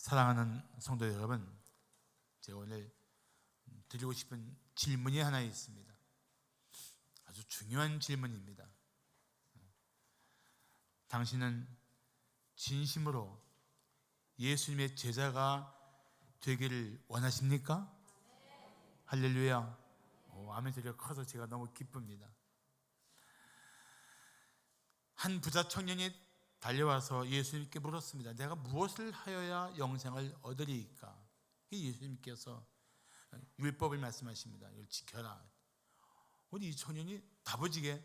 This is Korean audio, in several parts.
사랑하는 성도 여러분, 제가 오늘 드리고 싶은 질문이 하나 있습니다. 아주 중요한 질문입니다. 당신은 진심으로 예수님의 제자가 되기를 원하십니까? 할렐루야. 아멘 소리가 커서 제가 너무 기쁩니다. 한 부자 청년이 달려와서 예수님께 물었습니다. 내가 무엇을 하여야 영생을 얻으리이까? 예수님께서 율법을 말씀하십니다. 이걸 지켜라. 우리 이 청년이 다부지게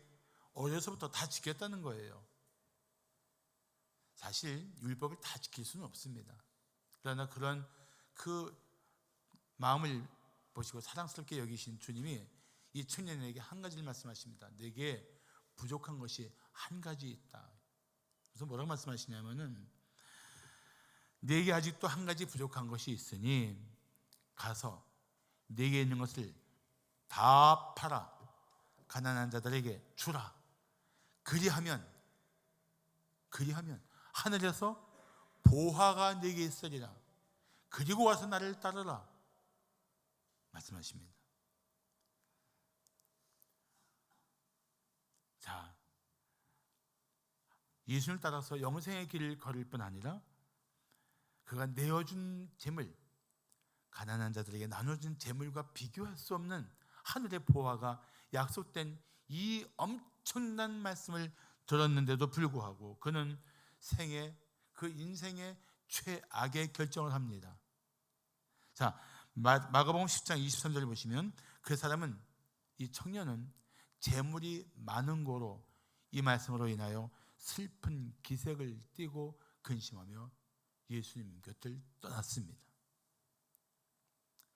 어려서부터 다 지켰다는 거예요. 사실 율법을 다 지킬 수는 없습니다. 그러나 그런 그 마음을 보시고 사랑스럽게 여기신 주님이 이 청년에게 한 가지를 말씀하십니다. 내게 부족한 것이 한 가지 있다. 그래서 뭐라고 말씀하시냐면은, 내게 아직도 한 가지 부족한 것이 있으니 가서 내게 있는 것을 다 팔아 가난한 자들에게 주라. 그리하면 하늘에서 보화가 내게 있으리라. 그리고 와서 나를 따르라 말씀하십니다. 자, 예수님을 따라서 영생의 길을 걸을 뿐 아니라 그가 내어준 재물, 가난한 자들에게 나눠준 재물과 비교할 수 없는 하늘의 보화가 약속된 이 엄청난 말씀을 들었는데도 불구하고 그는 그 인생의 최악의 결정을 합니다. 자, 마가복음 10장 23절을 보시면 이 청년은 재물이 많은 고로 이 말씀으로 인하여 슬픈 기색을 띠고 근심하며 예수님 곁을 떠났습니다.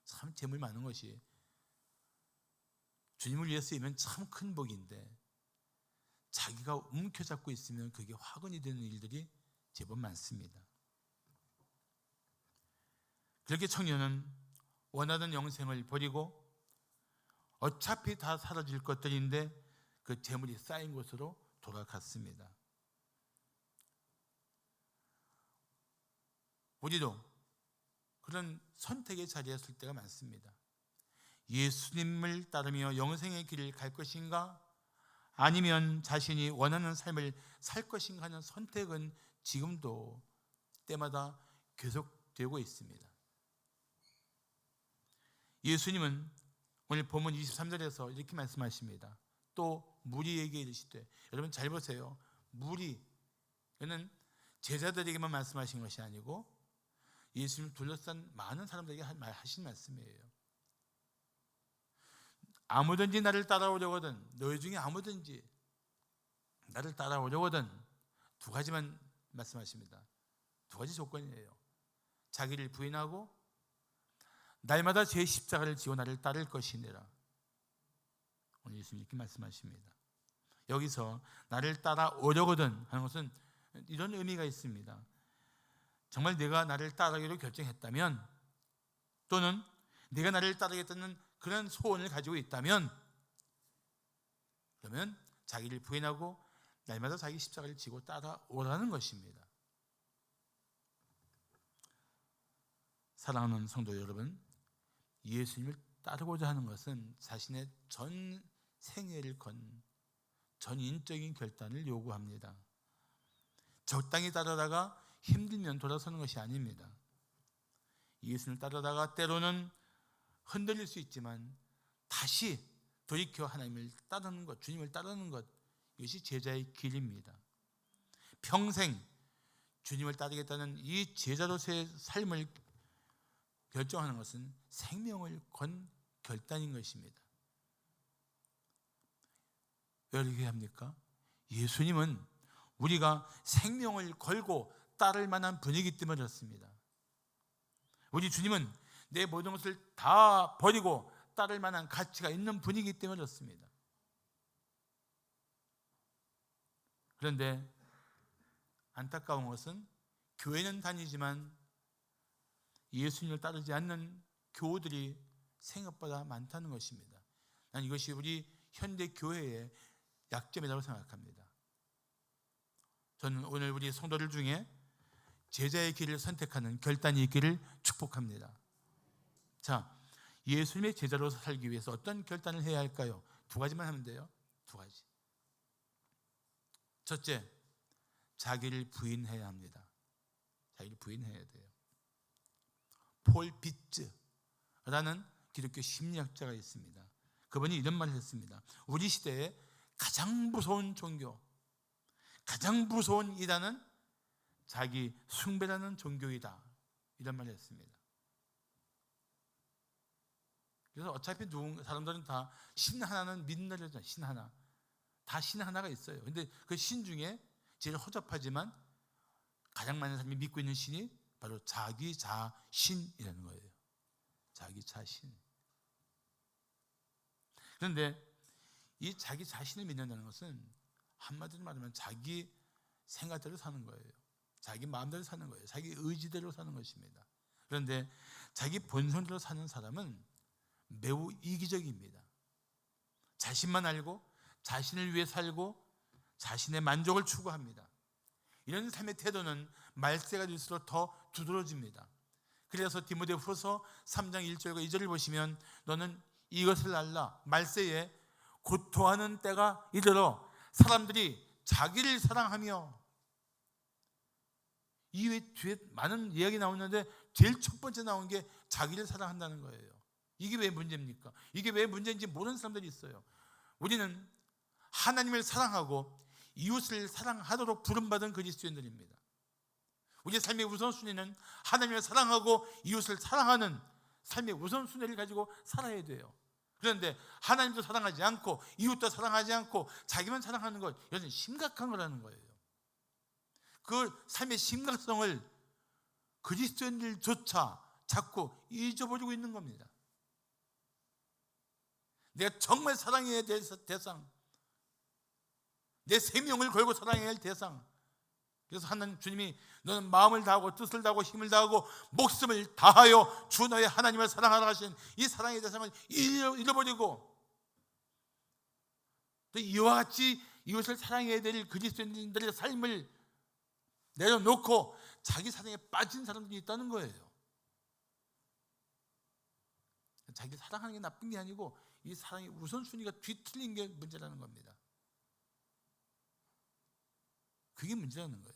참 재물 많은 것이 주님을 위해 쓰이면 참 큰 복인데 자기가 움켜잡고 있으면 그게 화근이 되는 일들이 제법 많습니다. 그렇게 청년은 원하던 영생을 버리고 어차피 다 사라질 것들인데 그 재물이 쌓인 곳으로 돌아갔습니다. 우리도 그런 선택의 자리에 설 때가 많습니다. 예수님을 따르며 영생의 길을 갈 것인가? 아니면 자신이 원하는 삶을 살 것인가 하는 선택은 지금도 때마다 계속되고 있습니다. 예수님은 오늘 본문 23절에서 이렇게 말씀하십니다. 또 무리에게 이르시되, 여러분 잘 보세요. 무리는 제자들에게만 말씀하신 것이 아니고 예수님 둘러싼 많은 사람들에게 하신 말씀이에요. 아무든지 나를 따라오려거든, 너희 중에 아무든지 나를 따라오려거든, 두 가지만 말씀하십니다. 두 가지 조건이에요. 자기를 부인하고 날마다 제 십자가를 지고 나를 따를 것이니라. 오늘 예수님 이렇게 말씀하십니다. 여기서 나를 따라오려거든 하는 것은 이런 의미가 있습니다. 정말 내가 나를 따르기로 결정했다면, 또는 내가 나를 따르겠다는 그런 소원을 가지고 있다면, 그러면 자기를 부인하고 날마다 자기 십자가를 지고 따라오라는 것입니다. 사랑하는 성도 여러분, 예수님을 따르고자 하는 것은 자신의 전 생애를 건 전인적인 결단을 요구합니다. 적당히 따르다가 힘들면 돌아서는 것이 아닙니다. 예수님을 따르다가 때로는 흔들릴 수 있지만 다시 돌이켜 하나님을 따르는 것, 주님을 따르는 것, 이것이 제자의 길입니다. 평생 주님을 따르겠다는 이 제자로서의 삶을 결정하는 것은 생명을 건 결단인 것입니다. 왜 이렇게 합니까? 예수님은 우리가 생명을 걸고 따를 만한 분이기 때문에 그렇습니다. 우리 주님은 내 모든 것을 다 버리고 따를 만한 가치가 있는 분이기 때문에 그렇습니다. 그런데 안타까운 것은 교회는 다니지만 예수님을 따르지 않는 교우들이 생각보다 많다는 것입니다. 난 이것이 우리 현대 교회의 약점이라고 생각합니다. 저는 오늘 우리 성도들 중에 제자의 길을 선택하는 결단이 있기를 축복합니다. 자, 예수님의 제자로서 살기 위해서 어떤 결단을 해야 할까요? 두 가지만 하면 돼요. 두 가지. 첫째, 자기를 부인해야 합니다. 자기를 부인해야 돼요. 폴 비츠라는 기독교 심리학자가 있습니다. 그분이 이런 말을 했습니다. 우리 시대에 가장 무서운 종교, 가장 무서운 이단은 자기 숭배라는 종교이다, 이런 말을 했습니다. 그래서 어차피 사람들은 다 신 하나는 믿는다잖아요. 신 하나, 다 신 하나가 있어요. 근데 그 신 중에 제일 허접하지만 가장 많은 사람이 믿고 있는 신이 바로 자기 자신이라는 거예요. 자기 자신. 그런데 이 자기 자신을 믿는다는 것은 한마디로 말하면 자기 생각대로 사는 거예요. 자기 마음대로 사는 거예요. 자기 의지대로 사는 것입니다. 그런데 자기 본성대로 사는 사람은 매우 이기적입니다. 자신만 알고 자신을 위해 살고 자신의 만족을 추구합니다. 이런 삶의 태도는 말세가 될수록 더 두드러집니다. 그래서 디모데후서 3장 1절과 2절을 보시면 너는 이것을 알라, 말세에 고통하는 때가 이르러 사람들이 자기를 사랑하며, 이 외에 뒤에 많은 이야기 나오는데 제일 첫 번째 나온 게 자기를 사랑한다는 거예요. 이게 왜 문제입니까? 이게 왜 문제인지 모르는 사람들이 있어요. 우리는 하나님을 사랑하고 이웃을 사랑하도록 부름받은 그리스도인들입니다. 우리의 삶의 우선순위는 하나님을 사랑하고 이웃을 사랑하는 삶의 우선순위를 가지고 살아야 돼요. 그런데 하나님도 사랑하지 않고 이웃도 사랑하지 않고 자기만 사랑하는 것, 이것은 심각한 거라는 거예요. 그 삶의 심각성을 그리스도인들조차 자꾸 잊어버리고 있는 겁니다. 내가 정말 사랑해야 될 대상, 내 생명을 걸고 사랑해야 할 대상. 그래서 하나님, 주님이 너는 마음을 다하고 뜻을 다하고 힘을 다하고 목숨을 다하여 주 너의 하나님을 사랑하라 하신 이 사랑의 대상을 잃어버리고, 또 이와 같이 이것을 사랑해야 될 그리스도인들의 삶을 내려놓고 자기 사랑에 빠진 사람들이 있다는 거예요. 자기 사랑하는 게 나쁜 게 아니고 이 사랑의 우선순위가 뒤틀린 게 문제라는 겁니다. 그게 문제라는 거예요.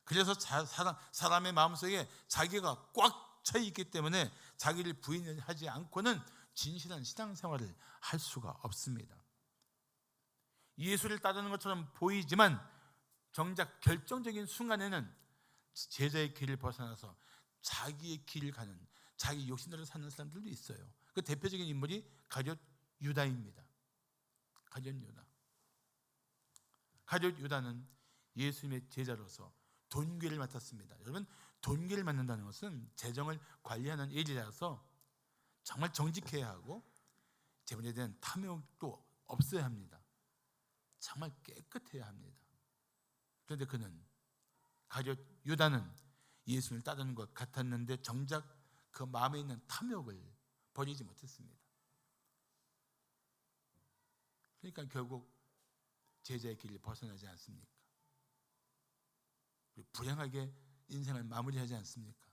그래서 사람의 마음속에 자기가 꽉 차 있기 때문에 자기를 부인하지 않고는 진실한 신앙생활을 할 수가 없습니다. 예수를 따르는 것처럼 보이지만 정작 결정적인 순간에는 제자의 길을 벗어나서 자기의 길을 가는, 자기 욕심대로 사는 사람들도 있어요. 그 대표적인 인물이 가룟 유다입니다. 가룟 유다. 가룟 유다는 예수님의 제자로서 돈궤를 맡았습니다. 여러분, 돈궤를 맡는다는 것은 재정을 관리하는 일이라서 정말 정직해야 하고 재물에 대한 탐욕도 없어야 합니다. 정말 깨끗해야 합니다. 그런데 가룟 유다는 예수님을 따르는 것 같았는데 정작 그 마음에 있는 탐욕을 버리지 못했습니다. 그러니까 결국 제자의 길을 벗어나지 않습니까? 불행하게 인생을 마무리하지 않습니까?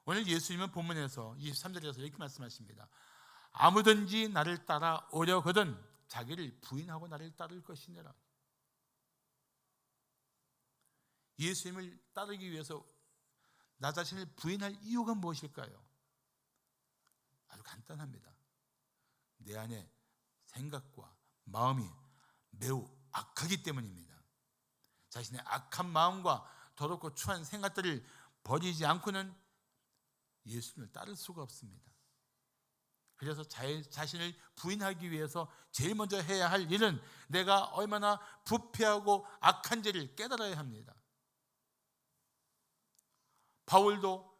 오늘 예수님은 본문에서 23절에서 이렇게 말씀하십니다. 아무든지 나를 따라오려거든 자기를 부인하고 나를 따를 것이니라. 예수님을 따르기 위해서 나 자신을 부인할 이유가 무엇일까요? 아주 간단합니다. 내 안에 생각과 마음이 매우 악하기 때문입니다. 자신의 악한 마음과 더럽고 추한 생각들을 버리지 않고는 예수님을 따를 수가 없습니다. 그래서 자신을 부인하기 위해서 제일 먼저 해야 할 일은 내가 얼마나 부패하고 악한지를 깨달아야 합니다. 바울도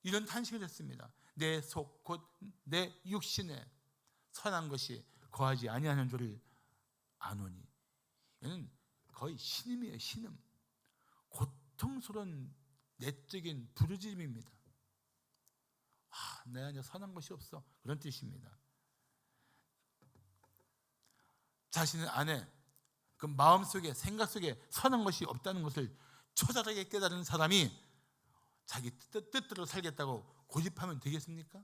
이런 탄식을 했습니다. 내 속 곧 내 육신에 선한 것이 거하지 아니하는 줄을 아노니. 이는 거의 신음이에요. 신음. 고통스러운 내적인 부르짖음입니다. 내 안에 선한 것이 없어, 그런 뜻입니다. 자신의 안에 그 마음속에 생각 속에 선한 것이 없다는 것을 처절하게 깨달은 사람이 자기 뜻대로 살겠다고 고집하면 되겠습니까?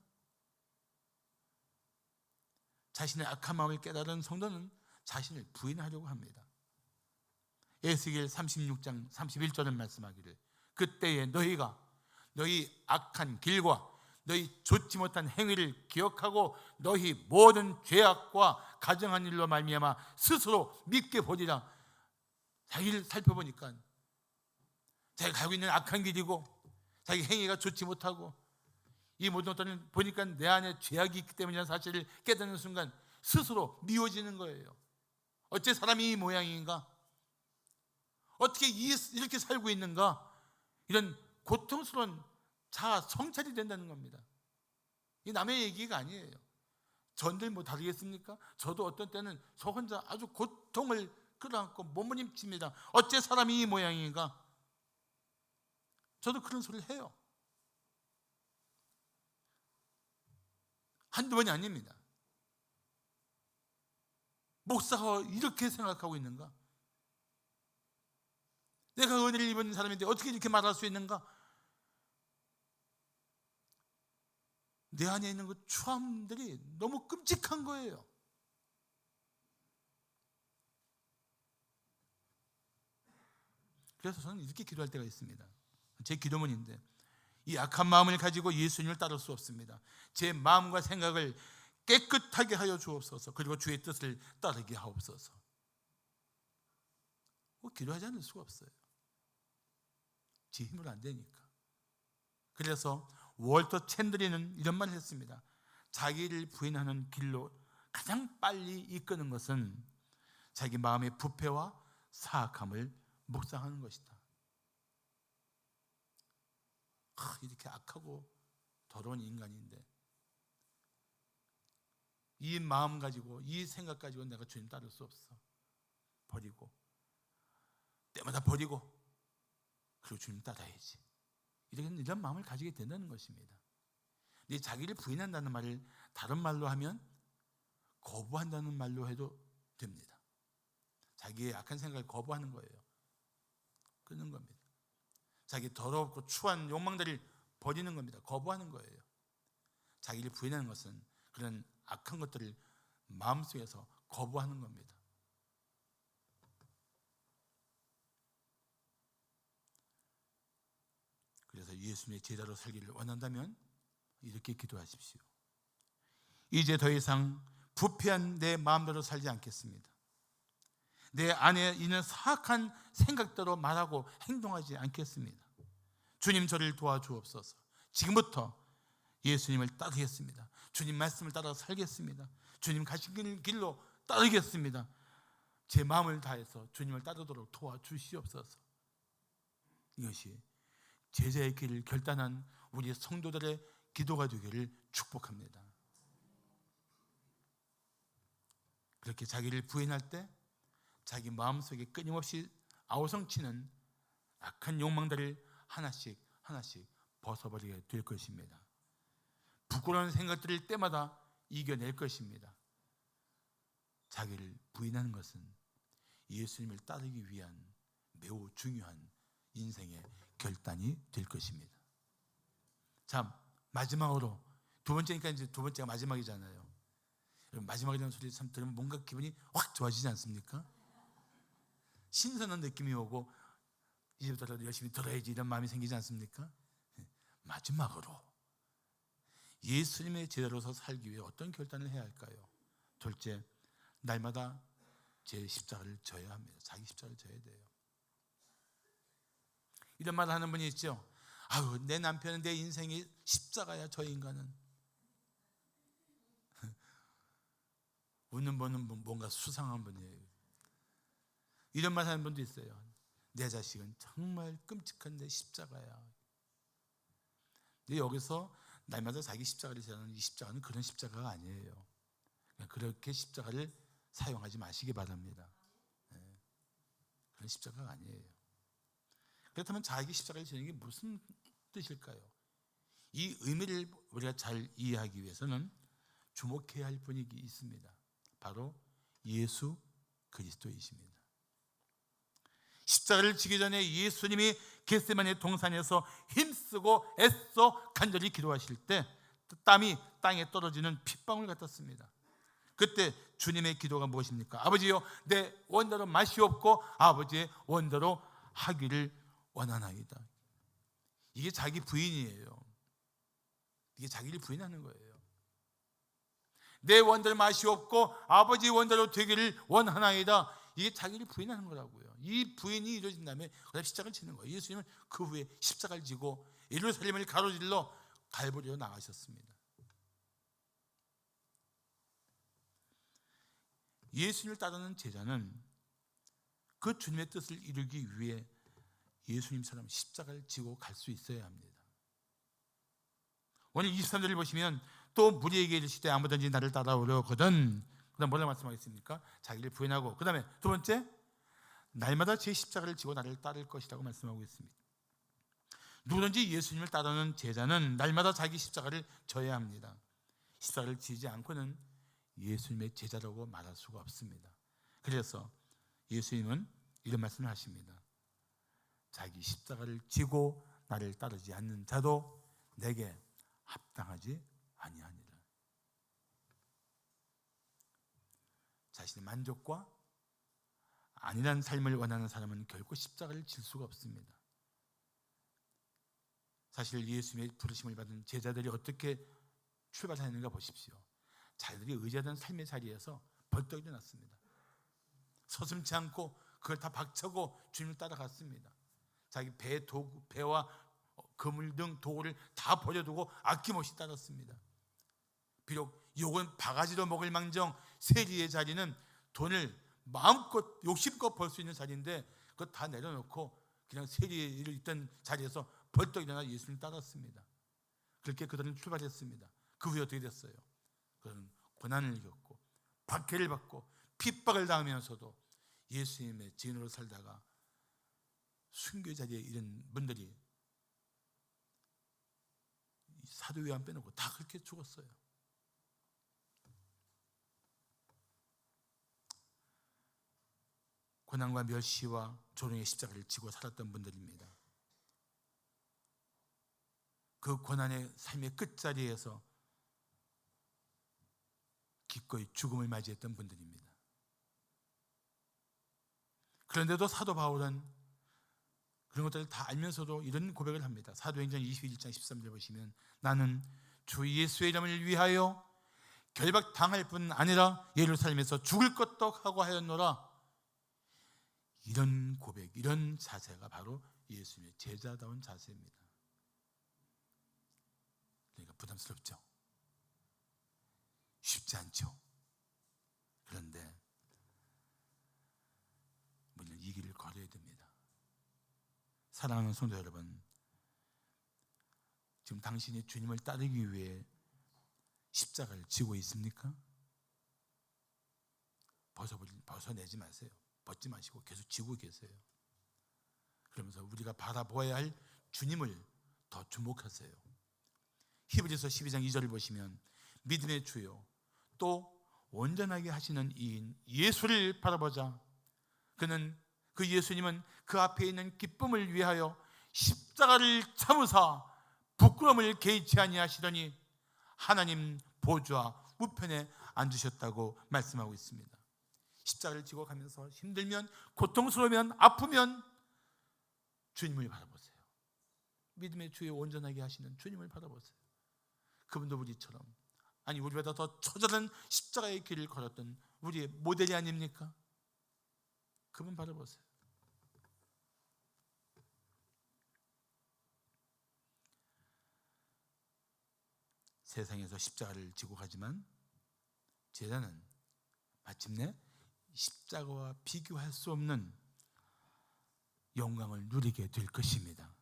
자신의 악한 마음을 깨달은 성도는 자신을 부인하려고 합니다. 에스겔 36장 31절은 말씀하기를 그때에 너희가 너희 악한 길과 너희 좋지 못한 행위를 기억하고 너희 모든 죄악과 가정한 일로 말미암아 스스로 믿게 보리라. 자기를 살펴보니까 자기가 가고 있는 악한 길이고 자기 행위가 좋지 못하고 이 모든 것들을 보니까 내 안에 죄악이 있기 때문이라는 사실을 깨닫는 순간 스스로 미워지는 거예요. 어째 사람이 이 모양인가? 어떻게 이렇게 살고 있는가? 이런 고통스러운 자아 성찰이 된다는 겁니다. 이 남의 얘기가 아니에요. 전들 뭐 다르겠습니까? 저도 어떤 때는 저 혼자 아주 고통을 끌어안고 몸부림칩니다. 어째 사람이 이 모양인가? 저도 그런 소리를 해요. 한두 번이 아닙니다. 목사가 이렇게 생각하고 있는가? 내가 은혜를 입은 사람인데 어떻게 이렇게 말할 수 있는가? 내 안에 있는 그 추함들이 너무 끔찍한 거예요. 그래서 저는 이렇게 기도할 때가 있습니다. 제 기도문인데 이 악한 마음을 가지고 예수님을 따를 수 없습니다. 제 마음과 생각을 깨끗하게 하여 주옵소서. 그리고 주의 뜻을 따르게 하옵소서. 기도하지 않을 수가 없어요. 제 힘으로 안 되니까. 그래서 월터 챈들리는 이런 말을 했습니다. 자기를 부인하는 길로 가장 빨리 이끄는 것은 자기 마음의 부패와 사악함을 묵상하는 것이다. 이렇게 악하고 더러운 인간인데 이 마음 가지고 이 생각 가지고 내가 주님 따를 수 없어. 버리고 때마다 버리고 그리고 주님 따라야지. 이런 마음을 가지게 된다는 것입니다. 근데 자기를 부인한다는 말을 다른 말로 하면 거부한다는 말로 해도 됩니다. 자기의 악한 생각을 거부하는 거예요. 끊는 겁니다. 자기 더럽고 추한 욕망들을 버리는 겁니다. 거부하는 거예요. 자기를 부인하는 것은 그런 악한 것들을 마음속에서 거부하는 겁니다. 그래서 예수님의 제자로 살기를 원한다면 이렇게 기도하십시오. 이제 더 이상 부패한 내 마음대로 살지 않겠습니다. 내 안에 있는 사악한 생각대로 말하고 행동하지 않겠습니다. 주님 저를 도와주옵소서. 지금부터 예수님을 따르겠습니다. 주님 말씀을 따라 살겠습니다. 주님 가신 길로 따르겠습니다. 제 마음을 다해서 주님을 따르도록 도와주시옵소서. 이것이 제자의 길을 결단한 우리 성도들의 기도가 되기를 축복합니다. 그렇게 자기를 부인할 때 자기 마음속에 끊임없이 아우성치는 악한 욕망들을 하나씩 벗어버리게 될 것입니다. 부끄러운 생각들을 때마다 이겨낼 것입니다. 자기를 부인하는 것은 예수님을 따르기 위한 매우 중요한 인생의 결단이 될 것입니다. 자, 마지막으로 두 번째니까 이제 두 번째가 마지막이잖아요. 마지막이라는 소리 참 들으면 뭔가 기분이 확 좋아지지 않습니까? 신선한 느낌이 오고 이제부터 열심히 들어야지 이런 마음이 생기지 않습니까? 마지막으로 예수님의 제자로서 살기 위해 어떤 결단을 해야 할까요? 둘째, 날마다 제 십자가를 져야 합니다. 자기 십자가를 져야 돼요. 이런 말 하는 분이 있죠. 아유, 내 남편은 내 인생이 십자가야. 저 인간은 웃는 분은 뭔가 수상한 분이에요. 이런 말 하는 분도 있어요. 내 자식은 정말 끔찍한 내 십자가야. 근데 여기서 날마다 자기 십자가를 지는 이 십자가는 그런 십자가가 아니에요. 그렇게 십자가를 사용하지 마시기 바랍니다. 그런 십자가가 아니에요. 그렇다면 자기 십자가를 지는 게 무슨 뜻일까요? 이 의미를 우리가 잘 이해하기 위해서는 주목해야 할 분이 있습니다. 바로 예수 그리스도이십니다. 십자가를 지기 전에 예수님이 겟세마네 동산에서 힘쓰고 애써 간절히 기도하실 때 땀이 땅에 떨어지는 핏방울 같았습니다. 그때 주님의 기도가 무엇입니까? 아버지여, 내 원대로 마시옵고 아버지의 원대로 하기를 원하나이다. 이게 자기 부인이에요. 이게 자기를 부인하는 거예요. 내 원대로 마시옵고 아버지 원대로 되기를 원하나이다. 이게 자기를 부인하는 거라고요. 이 부인이 이루어진 다음에 그다음에 십자가를 지는 거예요. 예수님은 그 후에 십자가를 지고 예루살렘을 가로질러 갈보리로 나가셨습니다. 예수님을 따르는 제자는 그 주님의 뜻을 이루기 위해 예수님처럼 십자가를 지고 갈 수 있어야 합니다. 오늘 23절을 보시면 또 무리에게 이르시되 아무든지 나를 따라오려거든, 그 다음 뭐라 말씀하겠습니까? 자기를 부인하고, 그 다음에 두 번째, 날마다 제 십자가를 지고 나를 따를 것이라고 말씀하고 있습니다. 누구든지 예수님을 따르는 제자는 날마다 자기 십자가를 져야 합니다. 십자가를 지지 않고는 예수님의 제자라고 말할 수가 없습니다. 그래서 예수님은 이런 말씀을 하십니다. 자기 십자가를 지고 나를 따르지 않는 자도 내게 합당하지 아니하니라. 자신의 만족과 안일한 삶을 원하는 사람은 결코 십자가를 질 수가 없습니다. 사실 예수님의 부르심을 받은 제자들이 어떻게 출발하는가 보십시오. 자기들이 의지하던 삶의 자리에서 벌떡 일어났습니다. 서슴지 않고 그걸 다 박차고 주님을 따라갔습니다. 자기 배와 그물 등 도구를 다 버려두고 아낌없이 따랐습니다. 비록 욕은 바가지로 먹을 망정 세리의 자리는 돈을 마음껏 욕심껏 벌 수 있는 자리인데 그거 다 내려놓고 그냥 세리를 있던 자리에서 벌떡 일어나 예수님을 따랐습니다. 그렇게 그들은 출발했습니다. 그 후에 어떻게 됐어요? 그들은 고난을 겪고 박해를 받고 핍박을 당하면서도 예수님의 증인으로 살다가 순교의 자리에 이른 분들이 사도 요한 빼놓고 다 그렇게 죽었어요. 고난과 멸시와 조롱의 십자가를 지고 살았던 분들입니다. 그 고난의 삶의 끝자리에서 기꺼이 죽음을 맞이했던 분들입니다. 그런데도 사도 바울은 그런 것들을 다 알면서도 이런 고백을 합니다. 사도행전 21장 13절 보시면 나는 주 예수의 이름을 위하여 결박당할 뿐 아니라 예루살렘에서 죽을 것도 각오하였노라. 이런 고백, 이런 자세가 바로 예수님의 제자다운 자세입니다. 그러니까 부담스럽죠. 쉽지 않죠. 그런데 우리는 이 길을 걸어야 됩니다. 사랑하는 성도 여러분, 지금 당신이 주님을 따르기 위해 십자가를 지고 있습니까? 벗어내지 마세요. 벗지 마시고 계속 지고 계세요. 그러면서 우리가 바라보아야 할 주님을 더 주목하세요. 히브리서 12장 2절을 보시면 믿음의 주요 또 온전하게 하시는 이인 예수를 바라보자. 그 예수님은 그 앞에 있는 기쁨을 위하여 십자가를 참으사 부끄러움을 개의치 아니하시더니 하나님 보좌 우편에 앉으셨다고 말씀하고 있습니다. 십자가를 지고 가면서 힘들면, 고통스러우면, 아프면 주님을 바라보세요. 믿음의 주에 온전하게 하시는 주님을 바라보세요. 그분도 우리처럼, 아니 우리보다 더 처절한 십자가의 길을 걸었던 우리의 모델이 아닙니까? 그분 바라보세요. 세상에서 십자가를 지고 가지만 제자는 마침내 십자가와 비교할 수 없는 영광을 누리게 될 것입니다.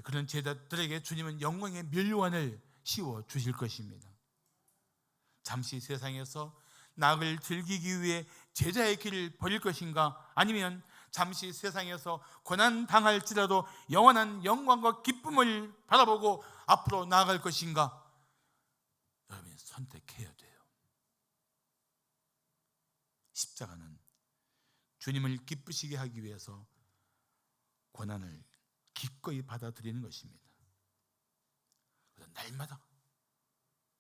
그런 제자들에게 주님은 영광의 면류관을 씌워 주실 것입니다. 잠시 세상에서 낙을 즐기기 위해 제자의 길을 버릴 것인가, 아니면 잠시 세상에서 고난 당할지라도 영원한 영광과 기쁨을 바라보고 앞으로 나아갈 것인가, 여러분이 선택해야 돼요. 십자가는 주님을 기쁘시게 하기 위해서 고난을 기꺼이 받아들이는 것입니다. 그래서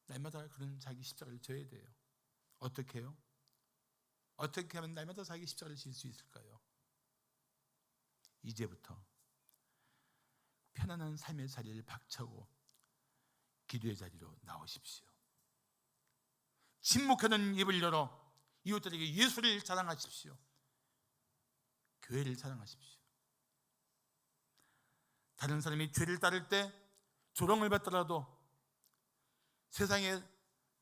날마다 그런 자기 십자가를 져야 돼요. 어떻게 해요? 어떻게 하면 날마다 자기 십자가를 질 수 있을까요? 이제부터 편안한 삶의 자리를 박차고 기도의 자리로 나오십시오. 침묵하는 입을 열어 이웃들에게 예수를 자랑하십시오. 교회를 자랑하십시오. 다른 사람이 죄를 따를 때 조롱을 받더라도, 세상에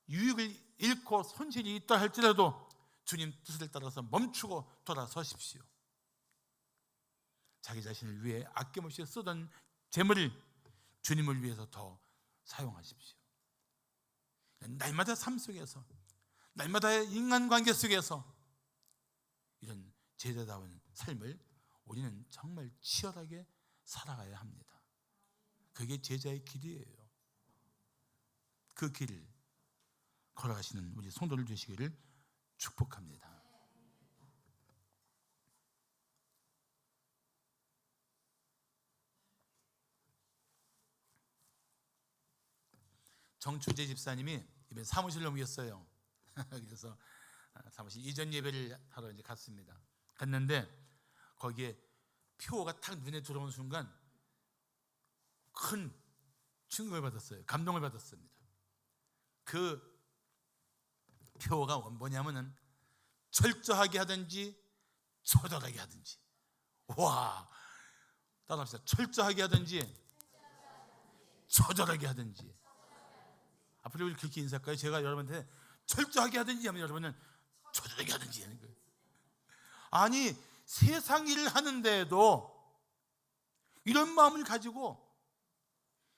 유익을 잃고 손실이 있다 할지라도 주님 뜻을 따라서 멈추고 돌아서십시오. 자기 자신을 위해 아낌없이 쓰던 재물을 주님을 위해서 더 사용하십시오. 날마다 삶 속에서, 날마다의 인간관계 속에서 이런 제자다운 삶을 우리는 정말 치열하게 살아가야 합니다. 그게 제자의 길이에요. 그 길을 걸어가시는 우리 성도를 되시기를 축복합니다. 정춘재 집사님이 이번에 사무실로 옮겼어요. 그래서 사무실 이전 예배를 하러 이제 갔습니다. 갔는데 거기에 표가 탁 눈에 들어온 순간 큰 충격을 받았어요. 감동을 받았습니다. 그 표가 뭐냐면은 철저하게 하든지 처절하게 하든지. 와, 따라합시다. 철저하게 하든지 처절하게 하든지. 앞으로 그렇게 인사할까요? 제가 여러분한테 철저하게 하든지 하면 여러분은 처절하게 하든지 하는 거예요. 아니, 세상 일을 하는데도 이런 마음을 가지고,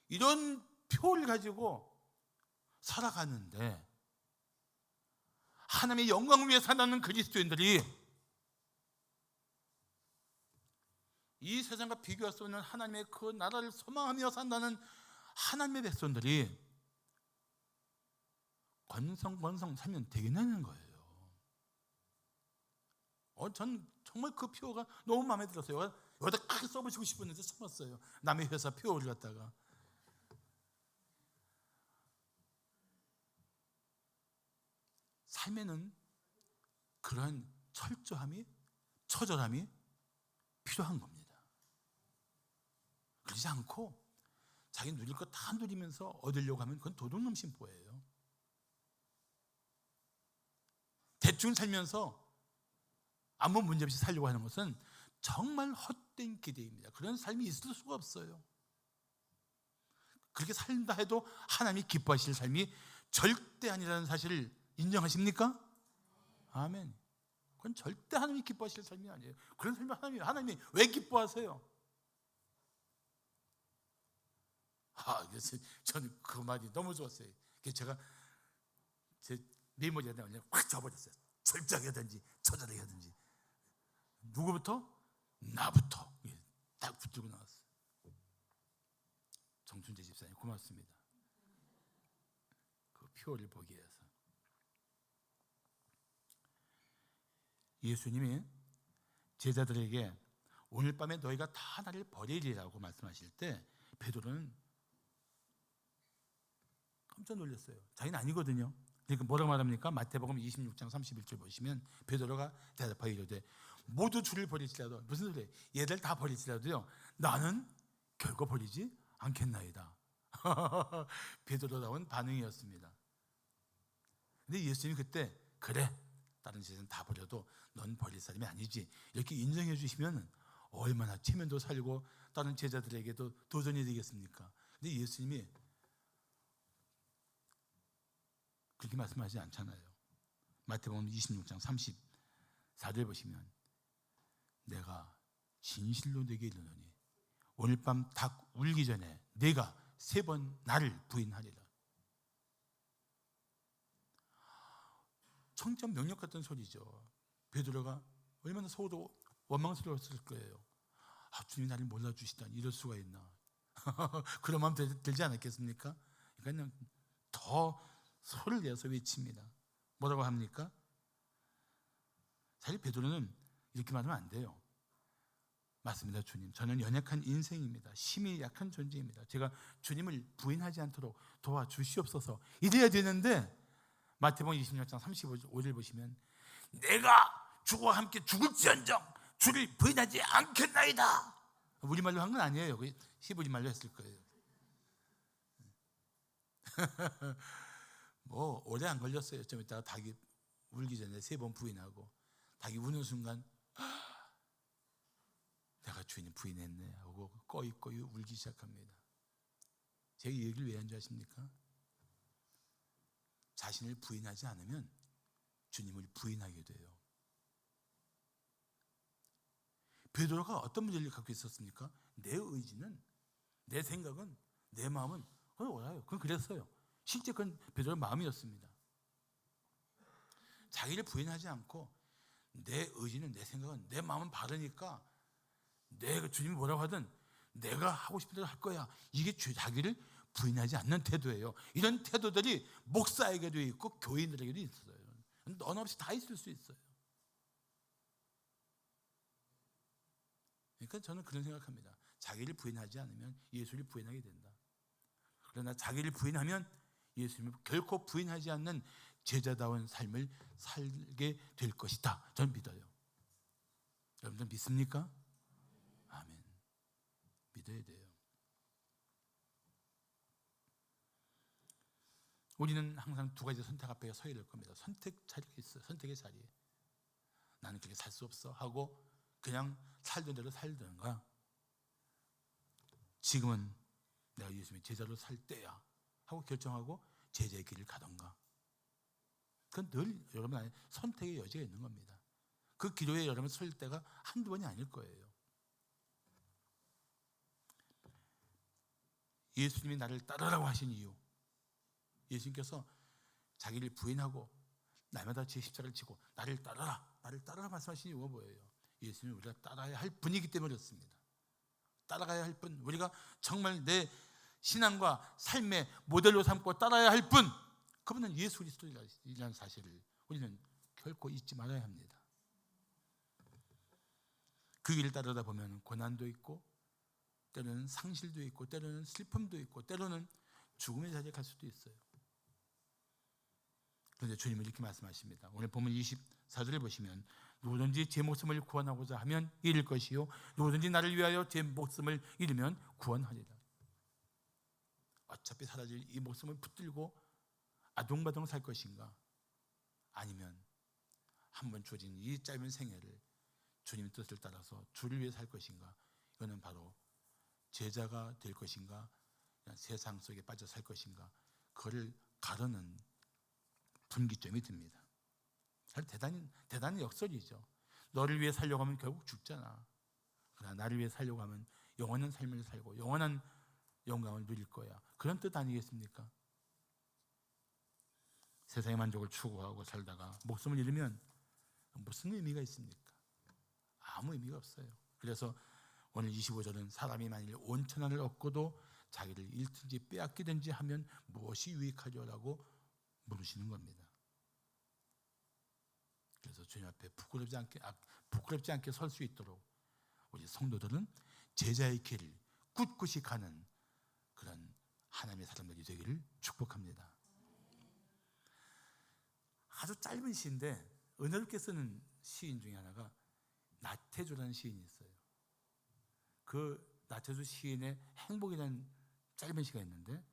이런 표를 가지고 살아가는데, 하나님의 영광을 위해 사는 그리스도인들이 이 세상과 비교할 수 없는 하나님의 그 나라를 소망하며 산다는 하나님의 백성들이 권성 살면 되겠냐는 거예요. 전 정말 그 표가 너무 마음에 들었어요. 여기다 크게 써보시고 싶었는데 참았어요. 남의 회사 표를 갖다가. 삶에는 그러한 철저함이, 처절함이 필요한 겁니다. 그러지 않고 자기 누릴 거 다 누리면서 얻으려고 하면 그건 도둑놈 심보예요. 대충 살면서 아무 문제 없이 살려고 하는 것은 정말 헛된 기대입니다. 그런 삶이 있을 수가 없어요. 그렇게 산다 해도 하나님이 기뻐하실 삶이 절대 아니라는 사실을 인정하십니까? 아멘. 그건 절대 하나님이 기뻐하실 삶이 아니에요. 그런 삶을 하나님이 왜 기뻐하세요? 그래서 저는 그 말이 너무 좋았어요. 그래서 제가 제 메모지에다 그냥 확 적어버렸어요. 철저하게 하든지 처절하게 하든지. 누구부터? 나부터. 딱 붙들고 나왔어요. 정춘재 집사님 고맙습니다. 그 표를 보기 위해서. 예수님이 제자들에게 오늘 밤에 너희가 다 나를 버리리라고 말씀하실 때 베드로는 깜짝 놀랐어요. 자기는 아니거든요. 그러니까 뭐라고 말합니까? 마태복음 26장 31절 보시면 베드로가 대답하여 이르되 모두 주를 버릴지라도, 무슨 소리예요? 얘들 다 버릴지라도요 나는 결코 버리지 않겠나이다. 베드로다운 반응이었습니다. 근데 예수님이 그때 그래, 다른 제자는 다 버려도 넌 버릴 사람이 아니지, 이렇게 인정해 주시면 얼마나 체면도 살고 다른 제자들에게도 도전이 되겠습니까? 근데 예수님이 그렇게 말씀하지 않잖아요. 마태복음 26장 34절 보시면 내가 진실로 네게 이르노니 오늘 밤 닭 울기 전에 네가 3번 나를 부인하리라. 청천 명령 같은 소리죠. 베드로가 얼마나 속으로 원망스러웠을 거예요. 주님이 나를 몰라주시다니 이럴 수가 있나. 그런 마음 들지 않았겠습니까? 그러니까 더 소리를 내서 외칩니다. 뭐라고 합니까? 사실 베드로는 이렇게 말하면 안 돼요. 맞습니다, 주님. 저는 연약한 인생입니다. 심히 약한 존재입니다. 제가 주님을 부인하지 않도록 도와주시옵소서. 이래야 되는데 마태복음 26장 35절 보시면 내가 주와 함께 죽을지언정 주를 부인하지 않겠나이다. 우리말로 한 건 아니에요. 히브리 말로 했을 거예요. 뭐 오래 안 걸렸어요. 좀 이따가 닭이 울기 전에 3번 부인하고 닭이 우는 순간 내가 주인을 부인했네 하고 꺼이꺼이 울기 시작합니다. 제가 이 얘기를 왜 한 줄 아십니까? 자신을 부인하지 않으면 주님을 부인하게 돼요. 베드로가 어떤 문제를 갖고 있었습니까? 내 의지는, 내 생각은, 내 마음은 그건 옳아요. 그건 그랬어요. 실제 그건 베드로의 마음이었습니다. 자기를 부인하지 않고 내 의지는, 내 생각은, 내 마음은 바르니까 내가 주님이 뭐라고 하든 내가 하고 싶은 대로 할 거야. 이게 자기를 부인하지 않는 태도예요. 이런 태도들이 목사에게도 있고 교인들에게도 있어요. 넌 없이 다 있을 수 있어요. 그러니까 저는 그런 생각합니다. 자기를 부인하지 않으면 예수를 부인하게 된다. 그러나 자기를 부인하면 예수님을 결코 부인하지 않는 제자다운 삶을 살게 될 것이다. 저는 믿어요. 여러분들 믿습니까? 아멘. 믿어야 돼요. 우리는 항상 두 가지 선택 앞에 서야 될 겁니다. 선택 자리가 있어요. 선택의 자리에. 나는 그렇게 살 수 없어 하고 그냥 살던 대로 살던가, 지금은 내가 예수님의 제자로 살 때야 하고 결정하고 제자의 길을 가던가. 그건 늘 여러분 안에 선택의 여지가 있는 겁니다. 그 기로에 여러분 설 때가 한두 번이 아닐 거예요. 예수님이 나를 따르라고 하신 이유, 예수님께서 자기를 부인하고 날마다 제 십자가를 지고 나를 따르라 말씀하신 이유가 뭐예요? 예수님을 우리가 따라야 할 분이기 때문에 그렇습니다. 따라가야 할 분, 우리가 정말 내 신앙과 삶의 모델로 삼고 따라야 할 분, 그분은 예수 그리스도이라는 사실을 우리는 결코 잊지 말아야 합니다. 그 길을 따르다 보면 고난도 있고 때로는 상실도 있고 때로는 슬픔도 있고 때로는 죽음의 자리에 갈 수도 있어요. 그런데 주님은 이렇게 말씀하십니다. 오늘 보면 24절을 보시면 누구든지 제 목숨을 구원하고자 하면 잃을 것이요 누구든지 나를 위하여 제 목숨을 잃으면 구원하리라. 어차피 사라질 이 목숨을 붙들고 아동바동 살 것인가, 아니면 한번 주어진 이 짧은 생애를 주님의 뜻을 따라서 주를 위해 살 것인가. 이거는 바로 제자가 될 것인가, 그냥 세상 속에 빠져 살 것인가, 그거를 가르는 분기점이 듭니다. 대단히 역설이죠. 너를 위해 살려고 하면 결국 죽잖아. 그러나 나를 위해 살려고 하면 영원한 삶을 살고 영원한 영광을 누릴 거야. 그런 뜻 아니겠습니까? 세상의 만족을 추구하고 살다가 목숨을 잃으면 무슨 의미가 있습니까? 아무 의미가 없어요. 그래서 오늘 25절은 사람이 만일 온 천하를 얻고도 자기를 잃든지 빼앗기든지 하면 무엇이 유익하리라고 물으시는 겁니다. 그래서 주님 앞에 부끄럽지 않게 설 수 있도록 우리 성도들은 제자의 길을 꿋꿋이 가는 그런 하나님의 사람들이 되기를 축복합니다. 아주 짧은 시인데 은혜롭게 쓰는 시인 중에 하나가 나태주라는 시인이 있어요. 그 나태주 시인의 행복이라는 짧은 시가 있는데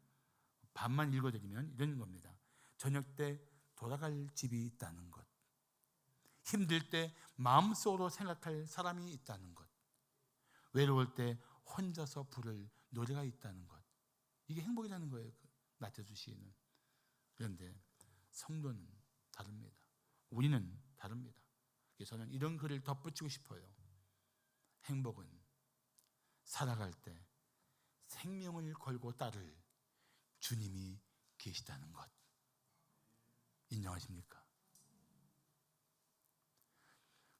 반만 읽어드리면 이런 겁니다. 저녁 때 돌아갈 집이 있다는 것, 힘들 때 마음속으로 생각할 사람이 있다는 것, 외로울 때 혼자서 부를 노래가 있다는 것, 이게 행복이라는 거예요. 나태주 시인은. 그런데 성도는 다릅니다. 우리는 다릅니다. 그래서 저는 이런 글을 덧붙이고 싶어요. 행복은 살아갈 때 생명을 걸고 따를 주님이 계시다는 것. 인정하십니까?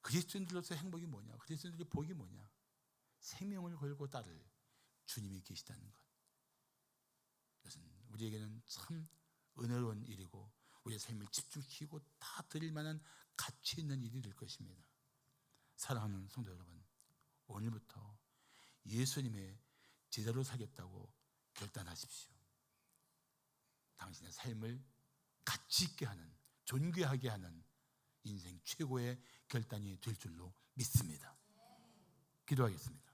그리스도인들로서 행복이 뭐냐? 그리스도인들의 복이 뭐냐? 생명을 걸고 따를 주님이 계시다는 것. 이것은 우리에게는 참 은혜로운 일이고 우리의 삶을 집중시키고 다 드릴 만한 가치 있는 일이 될 것입니다. 사랑하는 성도 여러분, 오늘부터 예수님의 제자로 살겠다고 결단하십시오. 당신의 삶을 가치 있게 하는, 존귀하게 하는 인생 최고의 결단이 될 줄로 믿습니다. 기도하겠습니다.